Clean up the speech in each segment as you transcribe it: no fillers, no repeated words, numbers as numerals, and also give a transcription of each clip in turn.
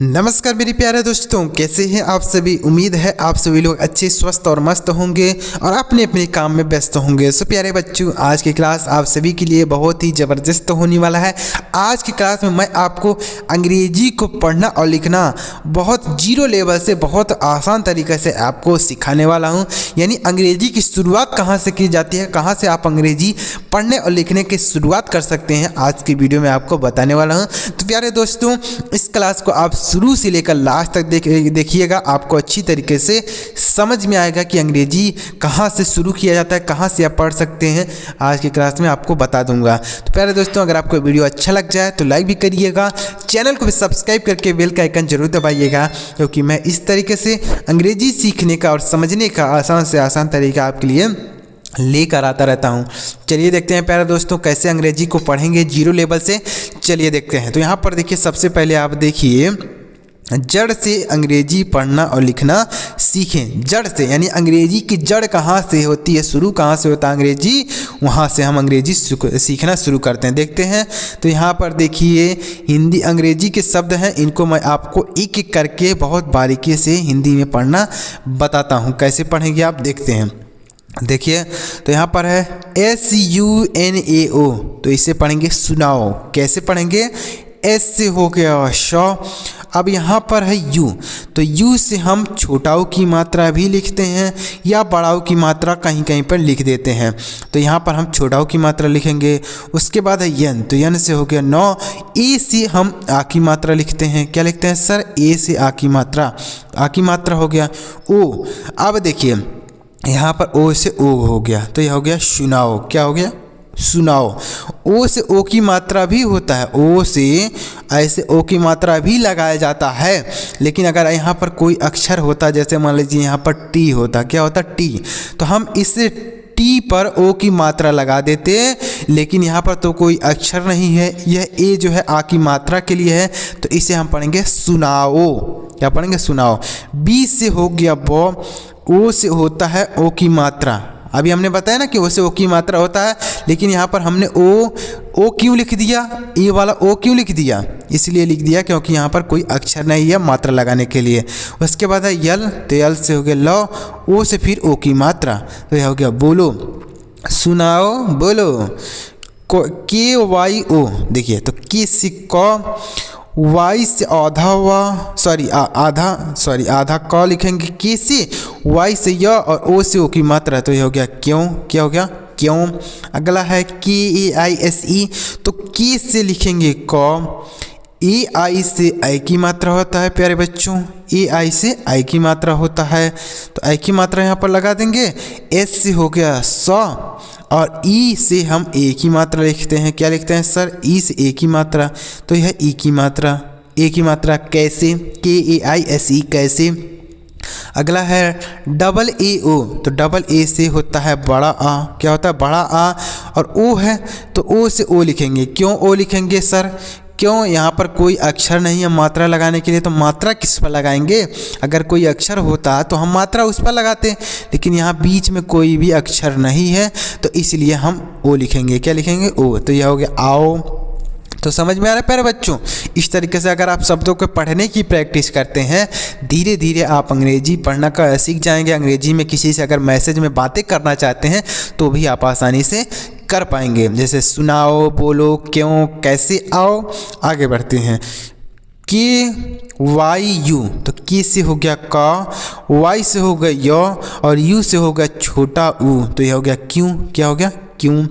नमस्कार मेरे प्यारे दोस्तों, कैसे हैं आप सभी। उम्मीद है आप सभी लोग अच्छे स्वस्थ और मस्त होंगे और अपने अपने काम में व्यस्त होंगे। सो प्यारे बच्चों, आज की क्लास आप सभी के लिए बहुत ही ज़बरदस्त होने वाला है। आज की क्लास में मैं आपको अंग्रेजी को पढ़ना और लिखना बहुत जीरो लेवल से बहुत आसान तरीके से आपको सिखाने वाला हूँ। यानी अंग्रेजी की शुरुआत कहाँ से की जाती है, कहाँ से आप अंग्रेजी पढ़ने और लिखने की शुरुआत कर सकते हैं, आज की वीडियो में आपको बताने वाला हूँ। तो प्यारे दोस्तों, इस क्लास को आप शुरू से लेकर लास्ट तक देखिएगा। आपको अच्छी तरीके से समझ में आएगा कि अंग्रेजी कहाँ से शुरू किया जाता है, कहाँ से आप पढ़ सकते हैं। आज की क्लास में आपको बता दूंगा। तो प्यारे दोस्तों, अगर आपको वीडियो अच्छा लग जाए तो लाइक भी करिएगा, चैनल को भी सब्सक्राइब करके बेल का आइकन जरूर दबाइएगा, क्योंकि मैं इस तरीके से अंग्रेजी सीखने का और समझने का आसान से आसान तरीका आपके लिए लेकर आता रहता हूँ। चलिए देखते हैं प्यारे दोस्तों, कैसे अंग्रेजी को पढ़ेंगे जीरो लेवल से। चलिए देखते हैं। तो यहाँ पर देखिए, सबसे पहले आप देखिए, जड़ से अंग्रेजी पढ़ना और लिखना सीखें। जड़ से यानी अंग्रेजी की जड़ कहाँ से होती है, शुरू कहाँ से होता है अंग्रेजी, वहाँ से हम अंग्रेजी सीखना शुरू करते हैं। देखते हैं। तो यहाँ पर देखिए, हिंदी अंग्रेजी के शब्द हैं, इनको मैं आपको एक एक करके बहुत बारीकी से हिंदी में पढ़ना बताता हूँ। कैसे पढ़ेंगे आप देखते हैं। देखिए, तो यहाँ पर है SUNAO, तो इसे पढ़ेंगे सुनाओ। कैसे पढ़ेंगे, एस से हो गया शौ। अब यहाँ पर है यू, तो यू से हम छोटाऊ की मात्रा भी लिखते हैं या बड़ाऊ की मात्रा कहीं कहीं पर लिख देते हैं। तो यहाँ पर हम छोटाऊ की मात्रा लिखेंगे। उसके बाद है यन, तो यन से हो गया नौ। ए से हम आ की मात्रा लिखते हैं। क्या लिखते हैं सर, ए से आ की मात्रा हो गया। ओ, अब देखिए यहाँ पर ओ से ओ हो गया, तो यह हो गया सुनाओ। क्या हो गया, सुनाओ। ओ से ओ की मात्रा भी होता है, ओ से ऐसे ओ की मात्रा भी लगाया जाता है। लेकिन अगर यहाँ पर कोई अक्षर होता, जैसे मान लीजिए यहाँ पर टी होता, क्या होता टी, तो हम इस टी पर ओ की मात्रा लगा देते। लेकिन यहाँ पर तो कोई अक्षर नहीं है, यह ए जो है आ की मात्रा के लिए है, तो इसे हम पढ़ेंगे सुनाओ। क्या पढ़ेंगे, सुनाओ। बी से हो गया बो, ओ से होता है ओ की मात्रा। अभी हमने बताया ना कि ओ से ओ की मात्रा होता है, लेकिन यहाँ पर हमने ओ क्यों लिख दिया, ए वाला ओ क्यों लिख दिया, इसलिए लिख दिया क्योंकि यहाँ पर कोई अक्षर नहीं है मात्रा लगाने के लिए। उसके बाद है यल, तो यल से हो गया लो, ओ से फिर ओ की मात्रा, तो यह हो गया बोलो, सुनाओ, बोलो। के वाई ओ, देखिए, तो के से क, वाई से आधा आधा क लिखेंगे, के से, वाई से य और ओ से ओ की मात्रा, तो ये हो गया क्यों। क्या हो गया, क्यों। अगला है KAISE, तो के से लिखेंगे क, AI से आई की मात्रा होता है प्यारे बच्चों, AI से आई की मात्रा होता है, तो आई की मात्रा यहाँ पर लगा देंगे। S से हो गया स और ई से हम ए की मात्रा लिखते हैं। क्या लिखते हैं सर, ई से ए की मात्रा, तो यह ई की मात्रा, ए की मात्रा। कैसे, KAISE, कैसे। अगला है AAO, तो डबल ए से होता है बड़ा आ। क्या होता है, बड़ा आ। और ओ है, तो ओ से ओ लिखेंगे। क्यों ओ लिखेंगे सर, क्यों, यहाँ पर कोई अक्षर नहीं है मात्रा लगाने के लिए, तो मात्रा किस पर लगाएंगे। अगर कोई अक्षर होता तो हम मात्रा उस पर लगाते, लेकिन यहाँ बीच में कोई भी अक्षर नहीं है, तो इसलिए हम ओ लिखेंगे। क्या लिखेंगे, ओ। तो यह हो गया आओ। तो समझ में आ रहा है प्यारे बच्चों। इस तरीके से अगर आप शब्दों को पढ़ने की प्रैक्टिस करते हैं, धीरे धीरे आप अंग्रेजी पढ़ना का सीख जाएंगे। अंग्रेजी में किसी से अगर मैसेज में बातें करना चाहते हैं तो भी आप आसानी से कर पाएंगे। जैसे सुनाओ, बोलो, क्यों, कैसे। आओ आगे बढ़ते हैं। KYU, तो के से हो गया का, वाई से हो गया यो और यू से हो गया छोटा ऊ, तो यह हो गया क्यों। क्या हो गया, क्यों।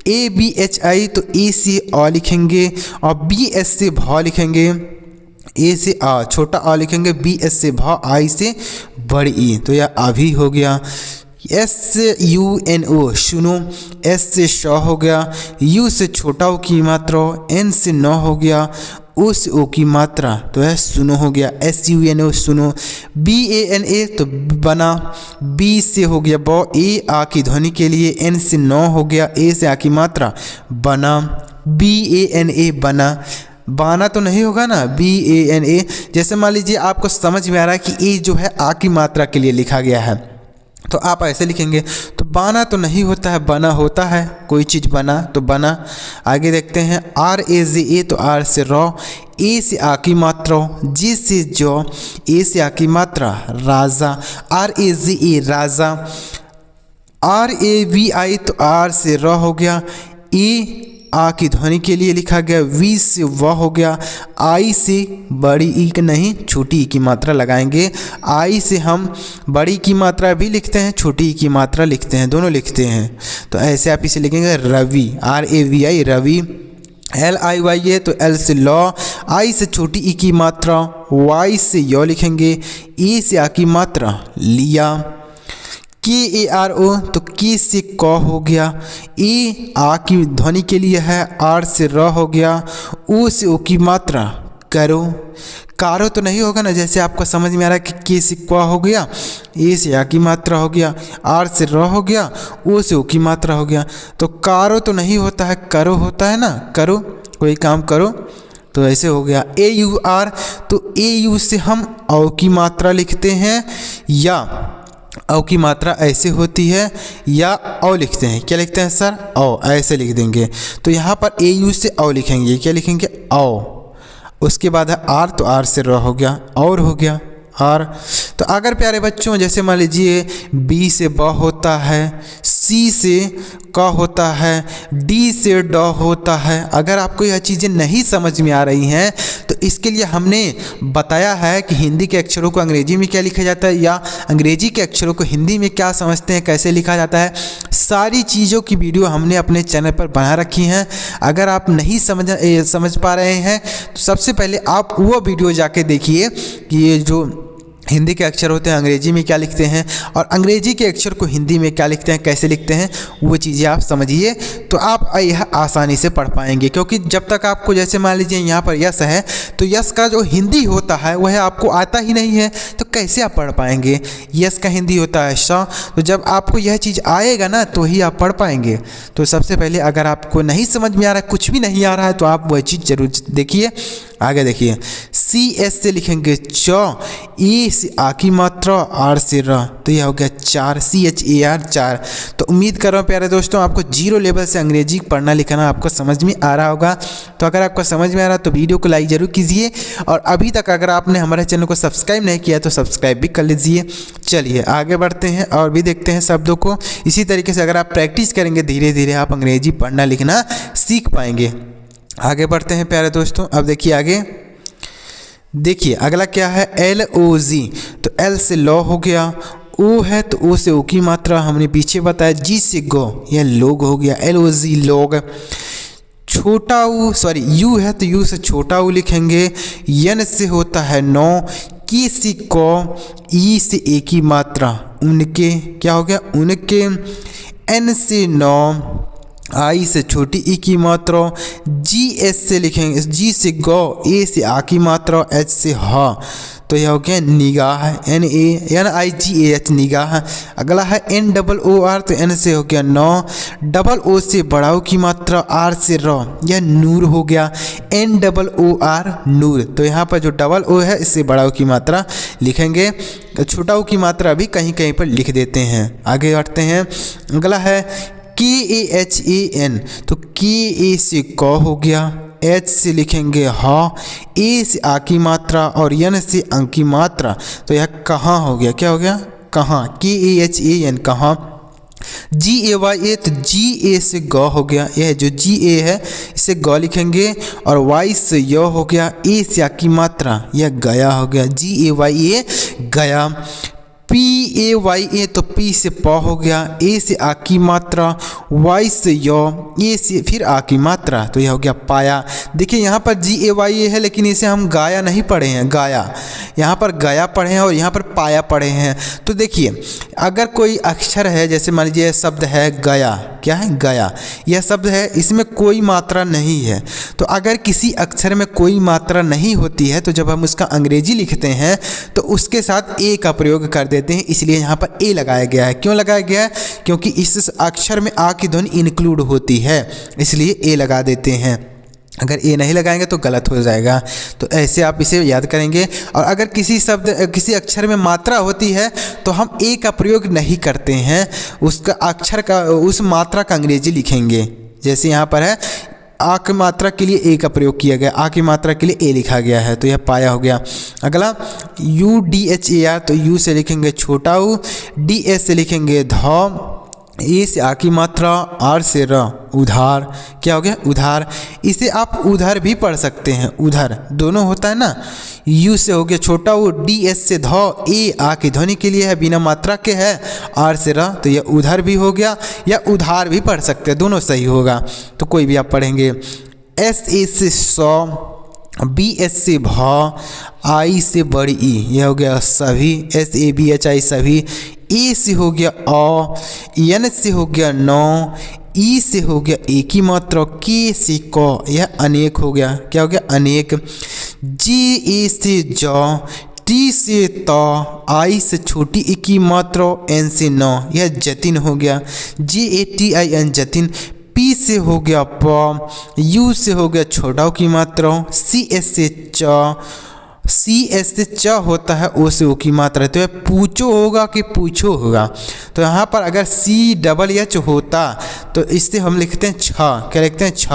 ABHI, तो ए से आ लिखेंगे और BS से भा लिखेंगे। ए से आ छोटा आ लिखेंगे, BS से भा, आई से बड़ी ई, तो यह अभी हो गया। SUNO, सुनो। S से शौ हो गया, U से छोटा ओ की मात्रा, N से नौ हो गया, O से ओ की मात्रा, तो है सुनो हो गया। SUNO, सुनो। BANA, तो बना। B से हो गया बो, ए आ की ध्वनि के लिए, N से नौ हो गया, A से आ की मात्रा, बना। BANA, बना। बाना तो नहीं होगा ना, BANA। जैसे मान लीजिए आपको समझ में आ रहा है कि ए जो है आ की मात्रा के लिए लिखा गया है, तो आप ऐसे लिखेंगे। तो बाना तो नहीं होता है, बना होता है, कोई चीज़ बना तो बना। आगे देखते हैं RAZA, तो आर से रॉ, ए से आ की मात्रा, जी से जो, ए से आ की मात्रा राजा, RAZA राजा। RAVI, तो आर से र हो गया, ए आ की ध्वनि के लिए लिखा गया, वी से व हो गया, आई से बड़ी ई की नहीं छोटी ई की मात्रा लगाएंगे। आई से हम बड़ी की मात्रा भी लिखते हैं, छोटी ई की मात्रा लिखते हैं, दोनों लिखते हैं। तो ऐसे आप इसे लिखेंगे रवि, RAVI रवि। LIY है तो L से लॉ, आई से छोटी ई की मात्रा, वाई से यो लिखेंगे, ई से आ की मात्रा लिया। KARO, तो की से क हो गया, ए आ की ध्वनि के लिए है, आर से र हो गया, ओ से ओ की मात्रा करो। कारो तो नहीं होगा ना, जैसे आपको समझ में आ रहा है कि के से क हो गया, ए से आ की मात्रा हो गया, आर से र हो गया, ओ से ओ की मात्रा हो गया। तो कारो तो नहीं होता है, करो होता है ना, करो कोई काम करो, तो ऐसे हो गया। AUR, तो AU से हम औ की मात्रा लिखते हैं, या औ की मात्रा ऐसे होती है, या औ लिखते हैं। क्या लिखते हैं सर? औ, ऐसे लिख देंगे। तो यहाँ पर AU से औ लिखेंगे, क्या लिखेंगे? औ। उसके बाद है आर, तो आर से र हो गया, और हो गया आर। तो अगर प्यारे बच्चों जैसे मान लीजिए बी से ब होता है, सी से क होता है, डी से ड होता है। अगर आपको यह चीज़ें नहीं समझ में आ रही हैं तो इसके लिए हमने बताया है कि हिंदी के अक्षरों को अंग्रेजी में क्या लिखा जाता है, या अंग्रेजी के अक्षरों को हिंदी में क्या समझते हैं, कैसे लिखा जाता है। सारी चीज़ों की वीडियो हमने अपने चैनल पर बना रखी हैं। अगर आप नहीं समझ पा रहे हैं तो सबसे पहले आप वो वीडियो जाके देखिए कि ये जो हिंदी के अक्षर होते हैं अंग्रेजी में क्या लिखते हैं, और अंग्रेजी के अक्षर को हिंदी में क्या लिखते हैं, कैसे लिखते हैं, वो चीज़ें आप समझिए तो आप यह आसानी से पढ़ पाएंगे। क्योंकि जब तक आपको जैसे मान लीजिए यहाँ पर यस है तो यस का जो हिंदी होता है वह आपको आता ही नहीं है, तो कैसे आप पढ़ पाएंगे। यस का हिंदी होता है श, तो जब आपको यह चीज़ आएगा ना तो ही आप पढ़ पाएंगे। तो सबसे पहले अगर आपको नहीं समझ में आ रहा है, कुछ भी नहीं आ रहा है, तो आप वह चीज़ जरूर देखिए। आगे देखिए CS से लिखेंगे च, ए से आ की मात्रा, आर से र, तो यह हो गया 4, CHAR 4। तो उम्मीद कर रहा हूँ प्यारे दोस्तों आपको जीरो लेवल से अंग्रेजी पढ़ना लिखना आपको समझ में आ रहा होगा। तो अगर आपको समझ में आ रहा है तो वीडियो को लाइक ज़रूर कीजिए, और अभी तक अगर आपने हमारे चैनल को सब्सक्राइब नहीं किया तो सब्सक्राइब भी कर लीजिए। चलिए आगे बढ़ते हैं और भी देखते हैं शब्दों को। इसी तरीके से अगर आप प्रैक्टिस करेंगे धीरे धीरे आप अंग्रेजी पढ़ना लिखना सीख पाएंगे। आगे बढ़ते हैं प्यारे दोस्तों। अब देखिए आगे, देखिए अगला क्या है, LOG, तो L से लॉ हो गया, O है तो O से O की मात्रा हमने पीछे बताया, G से गो, यह लोग हो गया, LOG लोग। छोटा U, सॉरी U है तो U से छोटा U लिखेंगे, N से होता है नो, की से को, ई से ए की मात्रा उनके, क्या हो गया उनके, N से नो, आई से छोटी ई की मात्रा, GS से लिखेंगे, G से गौ, ए से आ की मात्रा, H से हा, तो यह हो गया निगाह, NIGAH निगाह। अगला है NOOR, तो N से हो गया नौ, डबल O से बड़ा O की मात्रा, R से र, यह नूर हो गया, NOOR नूर। तो यहाँ पर जो डबल O है इससे बड़ा O की मात्रा लिखेंगे, तो छोटा O की मात्रा भी कहीं कहीं पर लिख देते हैं। आगे बढ़ते हैं। अगला है KAHAN, तो KA से क हो गया, H से लिखेंगे हा, A से आ की मात्रा और N से अंक की मात्रा, तो यह कहाँ हो गया, क्या हो गया कहाँ, KAHAN कहाँ। GAYA, तो GA से ग हो गया, यह जो GA है इसे ग लिखेंगे, और Y से य हो गया, A से आ की मात्रा, यह गया हो गया, GAYA गया। PAYA, तो P से प हो गया, A से आ की मात्रा, Y से य, A से फिर आ की मात्रा, तो यह हो गया पाया। देखिए यहाँ पर GAYA है लेकिन इसे हम गाया नहीं पढ़े हैं, गाया, यहाँ पर गया पढ़े हैं और यहाँ पर पाया पढ़े हैं। तो देखिए अगर कोई अक्षर है, जैसे मान लीजिए शब्द है गया, क्या है गया, यह शब्द है इसमें कोई मात्रा नहीं है। तो अगर किसी अक्षर में कोई मात्रा नहीं होती है तो जब हम उसका अंग्रेजी लिखते हैं तो उसके साथ ए का प्रयोग कर देते हैं, इसलिए यहाँ पर ए लगाया गया है। क्यों लगाया गया है? क्योंकि इस अक्षर में आ की ध्वनि इंक्लूड होती है, इसलिए ए लगा देते हैं। अगर ए नहीं लगाएंगे तो गलत हो जाएगा। तो ऐसे आप इसे याद करेंगे। और अगर किसी शब्द किसी अक्षर में मात्रा होती है तो हम ए का प्रयोग नहीं करते हैं, उसका अक्षर का उस मात्रा का अंग्रेजी लिखेंगे। जैसे यहाँ पर है आ की मात्रा के लिए ए का प्रयोग किया गया, आ की मात्रा के लिए ए लिखा गया है, तो यह पाया हो गया। अगला UDHAR, तो यू से लिखेंगे छोटा ऊ, DS से लिखेंगे ध, ए से आ की मात्रा, आर से र, उधार। क्या हो गया? उधार। इसे आप उधर भी पढ़ सकते हैं, उधर दोनों होता है ना। यू से हो गया छोटा ऊ, DS से ध, ए आ की ध्वनि के लिए है, बिना मात्रा के है, आर से र, तो यह उधर भी हो गया, या उधार भी पढ़ सकते हैं, दोनों सही होगा। तो कोई भी आप पढ़ेंगे। SA से सौ, BS से भ, आई से बड़ी ई, यह हो गया सभी, SABHI सभी। ए से हो गया अ, एन से हो गया नौ, ई से हो गया एक ही मात्रा, के से क, यह अनेक हो गया। क्या हो गया? अनेक। JA से ज, टी से त, आई से छोटी एक ही मात्रा, एन से न, यह जतिन हो गया। JATIN जतिन। पी से हो गया प, यू से हो गया छोटा की मात्रा, CS से च, CS से च होता है, ओ से ओ की मात्रा, तो यह पूछो होगा कि पूछो होगा। तो यहाँ पर अगर CHH होता तो इससे हम लिखते हैं छ, क्या लिखते हैं? छ।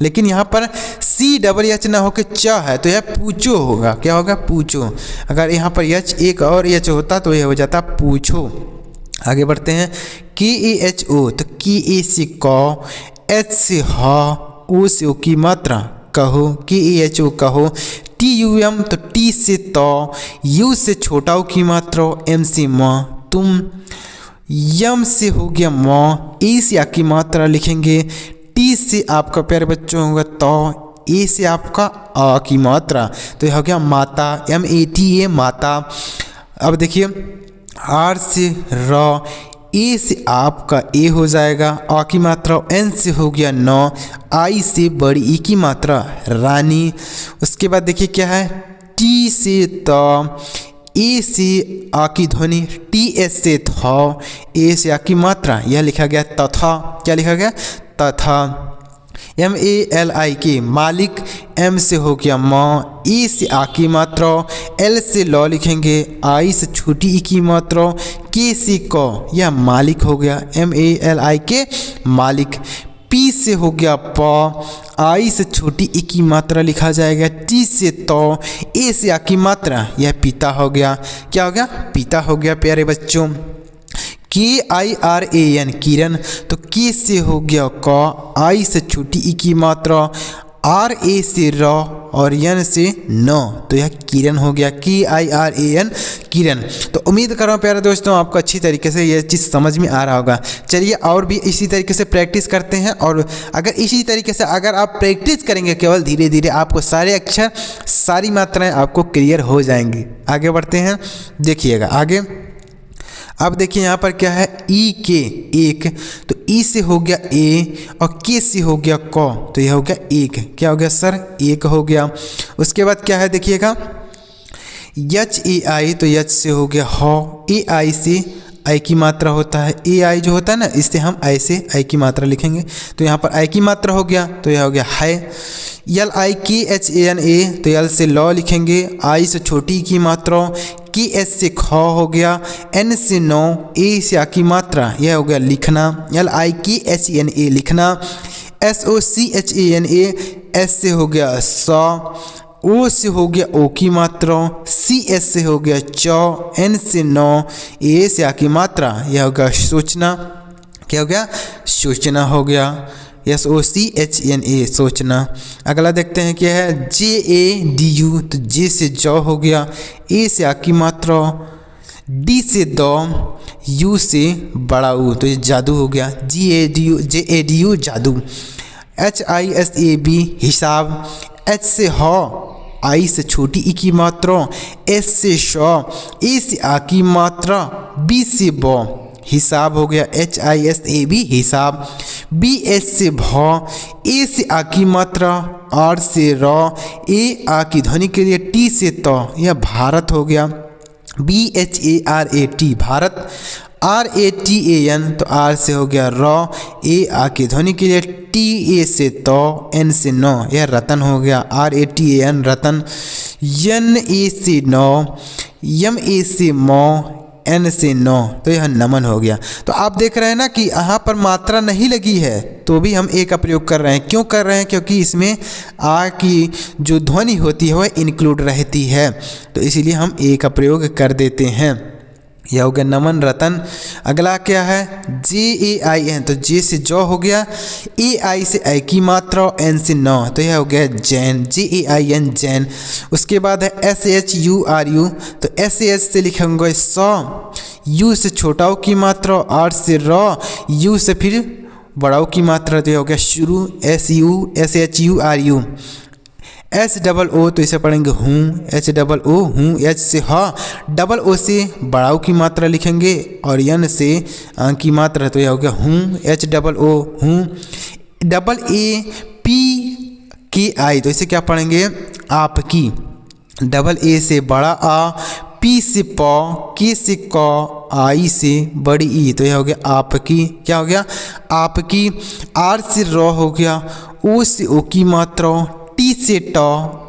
लेकिन यहाँ पर CHH ना होकर च है, तो यह पूछो होगा। क्या होगा? पूछो। अगर यहाँ पर H एक और H होता तो यह हो जाता पूछो। आगे बढ़ते हैं। KAHO, तो KA से क, H से ह, O से ओ की मात्रा, कहो। KAHO कहो। TUM, तो टी से त, यू से छोटा ओ की मात्रा, M से म, तुम। यम से हो गया म, ए से आ की मात्रा लिखेंगे, टी से आपका प्यारे बच्चों होगा त, ए से आपका आ की मात्रा, तो यह हो गया माता, MATA माता। अब देखिए आर से र, ए से आपका ए हो जाएगा, आ की मात्रा, एन से हो गया न, आई से बड़ी ई की मात्रा, रानी। उसके बाद देखिए क्या है, टी से त, ए से आ की ध्वनि, TS से थ, ए से आ की मात्रा, यह लिखा गया तथा। क्या लिखा गया? तथा। MALIK मालिक, M से हो गया म, E से आ की मात्रा, L से ल लिखेंगे, आई से छोटी ई की मात्रा, K से क, यह मालिक हो गया। MALIK मालिक। P से हो गया प, आई से छोटी ई की मात्रा लिखा जाएगा, T से त, A से आ की मात्रा, यह पिता हो गया। क्या हो गया? पिता हो गया प्यारे बच्चों। KIRAN किरण, तो के से हो गया क, आई से छोटी ई की मात्रा, RA से र, और यन से न, तो यह किरण हो गया। KIRAN किरण। तो उम्मीद कर रहा हूँ प्यारे दोस्तों आपको अच्छी तरीके से यह चीज़ समझ में आ रहा होगा। चलिए और भी इसी तरीके से प्रैक्टिस करते हैं, और अगर इसी तरीके से अगर आप प्रैक्टिस करेंगे केवल, धीरे धीरे आपको सारे अक्षर, सारी मात्राएं आपको क्लियर हो जाएंगी। आगे बढ़ते हैं, देखिएगा आगे। अब देखिए यहाँ पर क्या है, ई के एक, तो ई से हो गया ए, और के से हो गया क, तो यह हो गया एक। क्या हो गया सर? एक हो गया। उसके बाद क्या है देखिएगा, HAI, तो यच से हो गया ह, AI से आई की मात्रा होता है, AI जो होता है ना, इससे हम आई से आई की मात्रा लिखेंगे, तो यहाँ पर आई की मात्रा हो गया, तो यह हो गया है। LIKHANA, तो यल से लॉ लिखेंगे, आई से छोटी की मात्रा, KS से ख हो गया, N से नौ, A से आ की मात्रा, यह हो गया लिखना, LIKHANA लिखना। SOCHANA, S से हो गया स, O से हो गया ओ की मात्रा, CS से हो गया च, N से नौ, A से आ की मात्रा, यह हो गया सूचना। क्या हो गया? सूचना हो गया। SOCHNA सोचना। अगला देखते हैं क्या है, JADU, तो J से ज हो गया, A से आ की मात्रा, D से द, U से बड़ा ऊ, तो ये जादू हो गया। JADU जादू। HISAB हिसाब, H से ह, आई से छोटी ई की मात्रा, S से श, A से आ की मात्रा, B से ब, हिसाब हो गया। HISAB हिसाब। BS से भ, A से आ की मात्रा, R से र, A आ की ध्वनि के लिए T से त, यह भारत हो गया। BHARAT भारत। RATAN, तो R से हो गया रॉ, ए आ की ध्वनि के लिए, TA से तो, N से नौ, यह रतन हो गया, RATAN रतन, NA से नौ, MA से मौ, N से नौ, तो यह नमन हो गया। तो आप देख रहे हैं ना कि यहाँ पर मात्रा नहीं लगी है तो भी हम ए का प्रयोग कर रहे हैं। क्यों कर रहे हैं? क्योंकि इसमें आ की जो ध्वनि होती है वह इंक्लूड रहती है, तो इसीलिए हम ए का प्रयोग कर देते हैं। यह हो गया नमन रतन। अगला क्या है? JAIN, तो जे से जौ हो गया, AI से ऐ की मात्रा, N से नौ, तो यह हो गया जैन, JAIN जैन। उसके बाद है SHURU, तो SH से लिखेंगे सौ, U से छोटाओ की मात्रा, R से रॉ, U से फिर बड़ाओ की मात्रा, तो यह हो गया शुरू, SHURU। HOO, तो इसे पढ़ेंगे हूँ, HOO हूँ, H से हा, O से बड़ाओ की मात्रा लिखेंगे और N से की मात्रा, तो यह हो गया हूँ, HOO हूँ। AAPKI, तो इसे क्या पढ़ेंगे? आपकी, AA से बड़ा आ, P से प, K से क, I से बड़ी ई, तो यह हो गया आपकी। क्या हो गया? आपकी। R से रॉ हो गया, O से ओ की मात्रा, T से ट,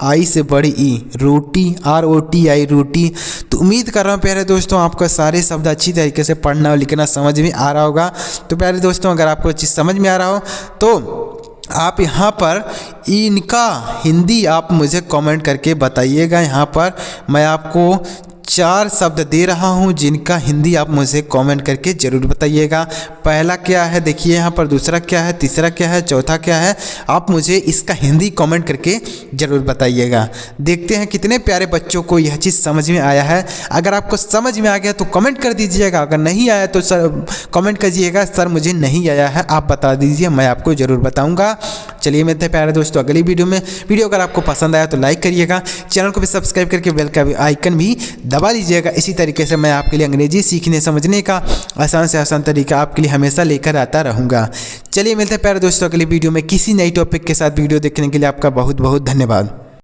I से बड़ी ई, रोटी, ROTI रोटी। तो उम्मीद कर रहा हूँ प्यारे दोस्तों आपको सारे शब्द अच्छी तरीके से पढ़ना और लिखना समझ में आ रहा होगा। तो प्यारे दोस्तों अगर आपको चीज़ समझ में आ रहा हो तो आप यहाँ पर इनका हिंदी आप मुझे कमेंट करके बताइएगा। यहाँ पर मैं आपको 4 शब्द दे रहा हूँ जिनका हिंदी आप मुझे कमेंट करके ज़रूर बताइएगा। पहला क्या है देखिए यहाँ पर, दूसरा क्या है, तीसरा क्या है, चौथा क्या है, आप मुझे इसका हिंदी कमेंट करके ज़रूर बताइएगा। देखते हैं कितने प्यारे बच्चों को यह चीज़ समझ में आया है। अगर आपको समझ में आ गया तो कमेंट कर दीजिएगा, अगर नहीं आया तो सर कमेंट कीजिएगा सर मुझे नहीं आया है, आप बता दीजिए, मैं आपको ज़रूर बताऊँगा। चलिए मिलते हैं प्यारे दोस्तों अगली वीडियो में। वीडियो अगर आपको पसंद आया तो लाइक करिएगा, चैनल को भी सब्सक्राइब करके बेल का आइकन भी दबा दीजिएगा। इसी तरीके से मैं आपके लिए अंग्रेजी सीखने समझने का आसान से आसान तरीका आपके लिए हमेशा लेकर आता रहूँगा। चलिए मिलते हैं प्यारे दोस्तों अगली वीडियो में किसी नई टॉपिक के साथ। वीडियो देखने के लिए आपका बहुत बहुत धन्यवाद।